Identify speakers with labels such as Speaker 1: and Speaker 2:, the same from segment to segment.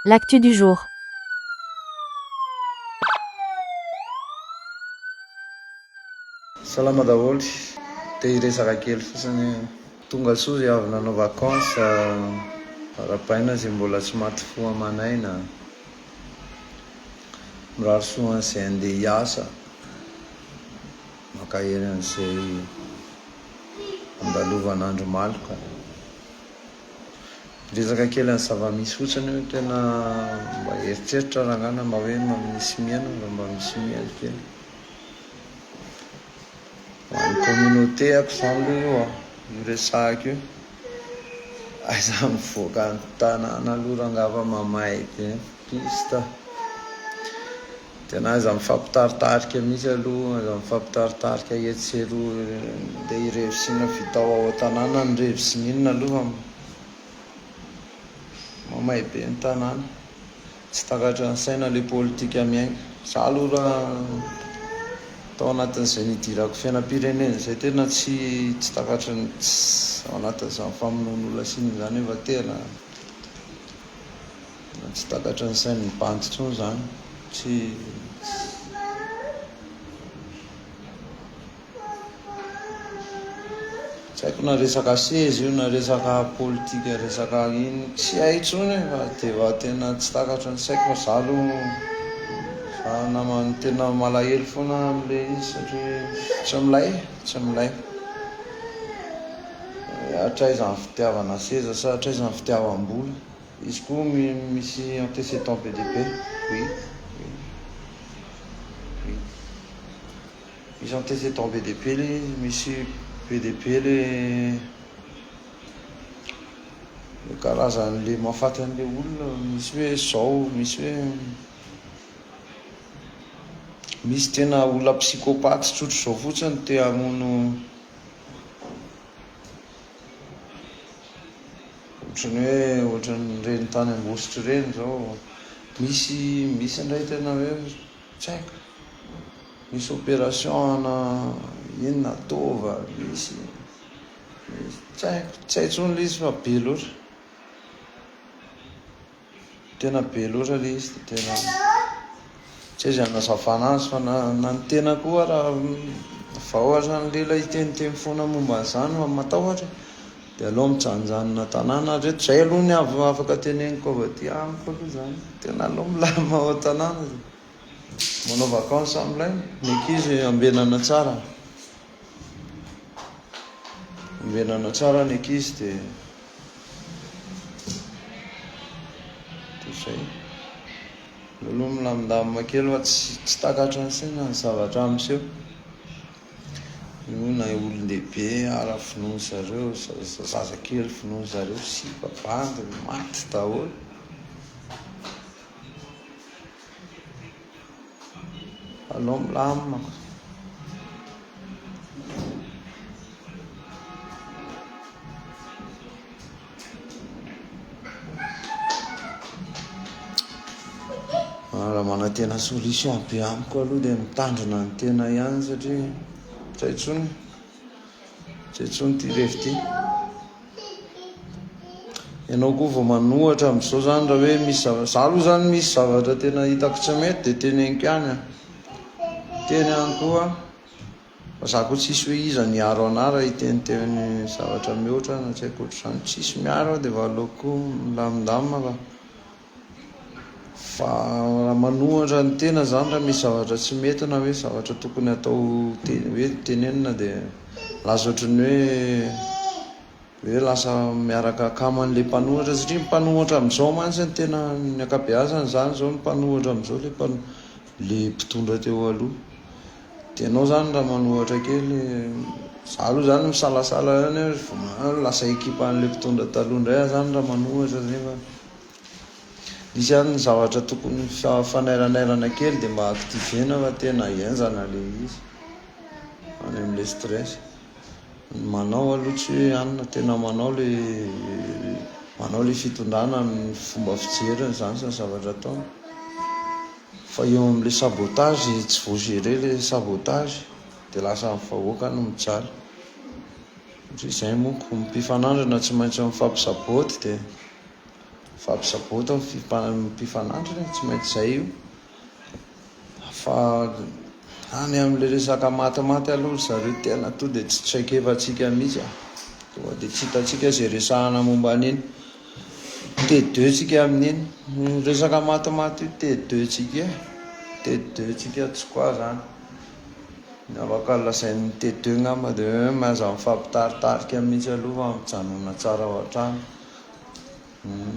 Speaker 1: L'actu du jour.
Speaker 2: Salama daholo. Te hiresaka kely fotsiny tonga soa zay avy nanao vacances arapaina zay mbola tsy maty fo amanaina mirary soa zay andeha hiasa maka hery an'izay andalovan'andro maloka. Resaka kely any zava-misy fotsiny hoe tena mba eritreritra raha ngana mba hoe misy miaina mba misy miaina kely hoan'ny communauté ako zany io resahako io aiza mivoaka ny tanàna aloha rangava mamay be pista tena aiza mifampitaritarika mihitsy aloha aiza mifampitaritarika etseroa dia irevitsina vitao ao an-tanàna ny revitsy n'inona aloha mamay be ny tanàna tsy takatra ny saina le politika miaina za aloha raha tao anatin'izay nidirako fiainam-pirenena zay tena tsy takatra ny ao anatin'izany famonoan'olona siny zany efa tena tsy takatra ny saina ny bandy zany tsy haiko na resaka sezy io na resaka politika resaka ino tsy hay intsony fa dia tena tsy takatra ny saiko fa za aloha fa namany tena malahelo foana am'le izy satria tsy milay hatraiza ny fitiavana seza sa hatraiza ny fitiavam-bola izy koa misy antécédent be dia be misy antécédent be dia be le misy be dia be le karazan'le mahafaty an'le olona misy hoe zao misy tena olona psychopathe tsotro zao fotsiny te hamono ohatran'ny reny tany ambositry reny zao misy indray tena hoe tsy haiko misy opération na inona tova misy tsy haiko tsy hay intsony le izy fa be loatra tena be loatra le izy tena tsy aiza nazavana azy fa na ny tena koa raha vahoatra ny lela iteniteny foana momba n'izany fa matahotra dia aloha mijanonjanona tanàna reto zay aloha ny afaka teneniko avaty amiko aloha zany tena aloha milamina ao an-tanàna manao vacances am'ilay ny ankizy ambenana tsara ny ankizy dia zay aloha milamindamina kely fa tsy takatra ny saina ny zavatra am'seho io na olon-dehibe ara finoany zareo zazakely finoany zareo sipa bandy maty daholo aloha milamina raha manantena solution be amiko aloha dia mitandrina ny tena ihany satria tsy hay intsony ty revi ty ianao koa vao manohatra am'izao zany raha hoe misy za aloha zany misy zavatra tena hitako tsy mety dia teneniko ihany teny ihany koa fa za koa tsisy hoe iza niaro ana raha hiteniteny zavatra mihoatra na tsy haiko ohatr'izany tsisy miaro aho dia valoko milamindamina fa raha manohatra ny tena zany raha misy zavatra tsy mety na hoe zavatra tokony atao hoe tenenina dia lasa ohatrany hoe lasa miaraka akaman'le mpanohatra satria mpanohatra am'izao mantsy ny tena ny akabeazany zany zao ny mpanohatra am'izao le mpitondra teo aloha dia ianao zany raha manohatra kely za aloha zany misalasala ihany hoe lasa ekipan'le mpitondra taloha indray aho zany raha manohatra nefa misy ihany ny zavatra tokony fanairanarana kely dia mba activena fa tena ienzana le izy any am'le stress manao aloha tsy hoe anina tena manao le fitondrana ny fomba fijeriny zany sy ny zavatra ataony fa eo am'le sabotage tsy voagere le sabotage dia lasa ny vahoaka no mijaly satria izay moako mpifanandrana tsy maintsy mifampisaboty dia fampisabota mpifanandrina tsy maintsy zay io fa any am'le resaka matymaty aloha zareo tena to de tsy traikefatsika mihitsy tonga de tsy hitatsika zay resahana momba an'iny T2 tsika amin'iny resaka matymaty io T2 tsika tsy koa zany ny afaka lasain'ny T2 ngamba de mahaza mifampitaritarika mihitsy aloha mijanona tsara ao an-trano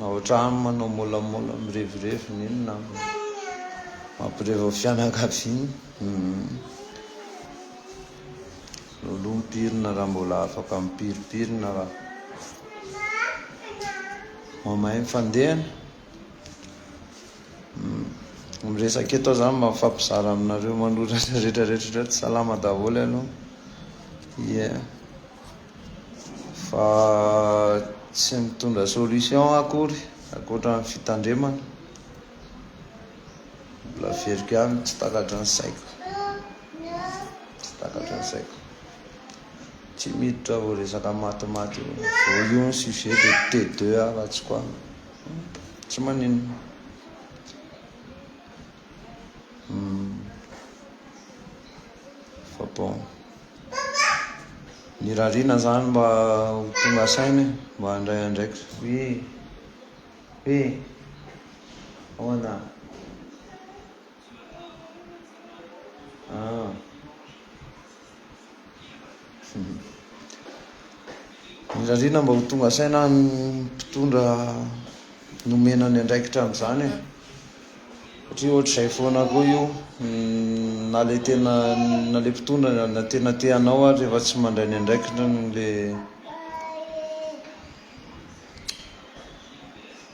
Speaker 2: ao an-trano manao molamola mirevirevy n'inona mampireva fianakaviany aloha mipirina raha mbola afaka mipiripirina raha mamay mifandehana miresaka eto zany mafampizara aminareo manoratra rehetrarehetra tsy salama daholo aloha fa tsy mitondra solution akory akoatra ny fitandremana mbola veriko ihany tsy takatra ny saiko tsy miditra vo resaka matymaty vo io ny sujet de T2 afa-tsy koa tsy maninona fa bon ny rarina zany mba ho tonga saina mba handray andraikitra ahoana ny rarina mba ho tonga saina ny mpitondra nomena ny andraikitra am'zany satria ohatr'izay foana koa io na le mpitondra na tena teanao ary rehefa tsy mandray ny andraikitra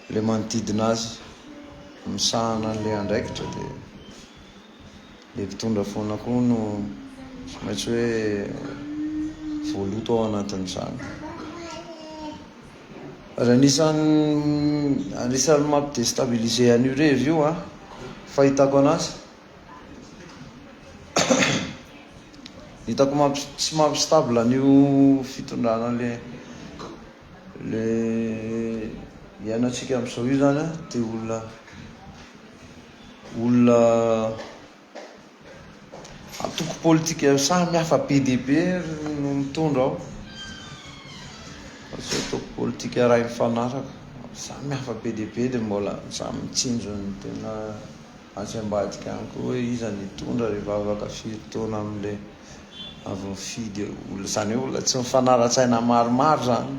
Speaker 2: le manodidina azy misahana an'le andraikitra de le mpitondra foana koa no tsy maintsy hoe voaloto ao anatin'izany ary anisan'ny mampidestabiliser an'io revy io fahitako anazy hitako tsy mampistable an'io fitondrana le iainantsika am'izao io zany de olona atoko politika samy hafa PDP no mitondra ao sy atoko politika ray mifanaraka samy hafa PDP de mbola samy mitsinjo ny tena atsy ambadika any koa hoe iza ny tondra rehefa afaka firy-taona am'le avy mifidy zany hoe olona tsy mifanara-tsaina maromaro zany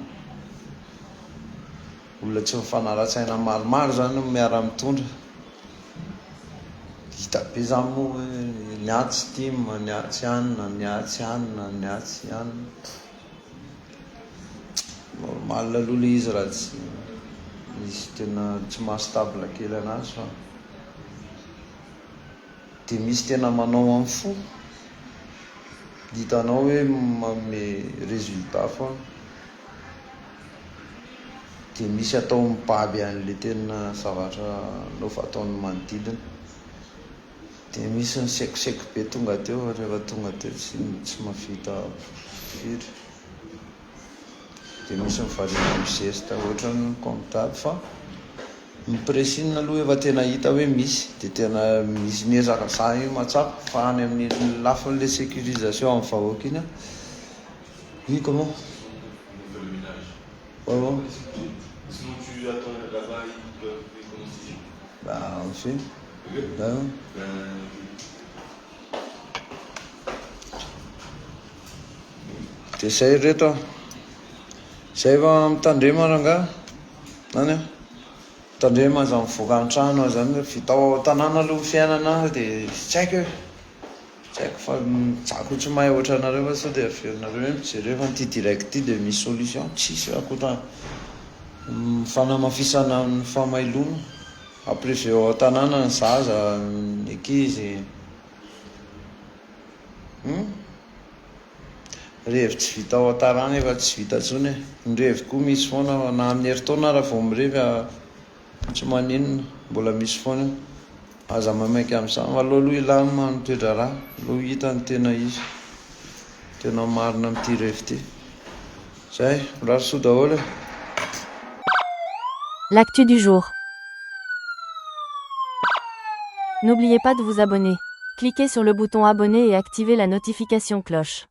Speaker 2: olona tsy mifanara-tsaina maromaro zany no miara mitondra hita be zany moa hoe niatsy tima niatsy anina normal aloha le izy raha tsy misy tena tsy mahastable kely anazy fa de misy tena manao amin'ny fo hitanao hoe manome résultat foana de misy atao mibaby an'le tena zavatra nao fataon'ny manodidina de misy ny sekoseko be tonga teo rehefa tonga teo tsy mavita firy de misy mivariana amin'ny geste ohatra ny comptable fa ny presine aloha efa tena hita hoe misy de tena misy miezaka za io matsapa fa any amin'ny lafin'le sécurisation amin'ny vahoaka iny oui comment bon
Speaker 1: sinon tu attends là-bas ils peuvent commencer
Speaker 2: on fait de zay reto zay fa mitandrema ranga any mitandrema aza mivoaka an-trano zany vitao ao tanàna aloha fiainana de tsy haiko fa mijako tsy mahay ohatra anareo fa sao de averinareo hoe mijereo fa ty direct ty de misy solution tsisy akoatra fanamafisana ny famailona après ao tanàna ny zaza ny ankizy revy tsy vita ao an-tarana efa tsy vita tsony ny revy koa misy foana na amin'ny heritaona raha vao mirevy tsy maninona mbola misy foana aza mamaika amin'izany aloha ilany manotoedra raha aloha hita ny tena izy tena marina amin'ity revy ty zay mirary soa daholo
Speaker 3: L'actu du jour. N'oubliez pas de vous abonner. Cliquez sur le bouton abonner et activez la notification cloche.